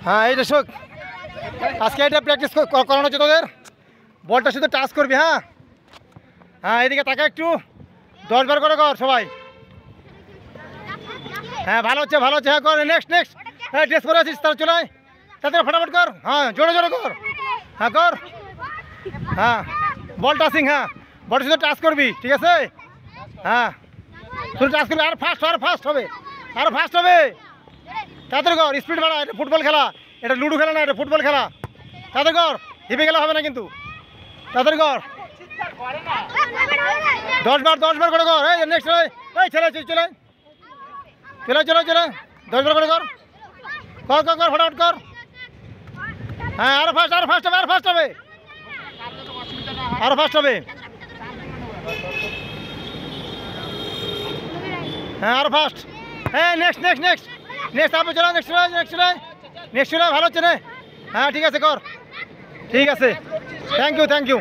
হ্যাঁ এইটা শোক, আজকে এটা প্র্যাকটিস করানো হচ্ছে তোদের। বলটা শুধু টাচ করবি। হ্যাঁ হ্যাঁ, এদিকে তাকা একটু, 10 বার করে কর সবাই। হ্যাঁ ভালো হচ্ছে ভালো হচ্ছে। হ্যাঁ কর, নেক্সট নেক্সট। হ্যাঁ ড্রেস করে আছিস, তাহলে চলে তাড়াতাড়ি ফটাফট কর। হ্যাঁ জোরে জোরে কর। হ্যাঁ কর। হ্যাঁ বল টাচিং। হ্যাঁ বলটা শুধু টাচ করবি, ঠিক আছে? হ্যাঁ শুধু টাচ করবি। আর ফাস্ট হবে, আরো ফাস্ট হবে। তাড়াতাড়ি কর, স্পিড বাড়া। এটা ফুটবল খেলা, এটা লুডো খেলা না, এটা ফুটবল খেলা। তাড়াতাড়ি কর, হিপে গেলে হবে না কিন্তু। তাড়াতাড়ি কর, 10 বার করে কর। এই নেক্সট, এই ছেলে চলে চলে চলে চলে 10 বার করে কর কর কর কর, ফটাফট কর। হ্যাঁ আরো ফাস্ট হবে, আরো ফাস্ট হবে, আরো ফাস্ট হবে। হ্যাঁ আরো ফাস্ট। হ্যাঁ নেক্সট নেক্সট নেক্সট নেক্সট, তারপর চলে নেক্সট ভালো হচ্ছে না? হ্যাঁ ঠিক আছে কর, ঠিক আছে। Thank you.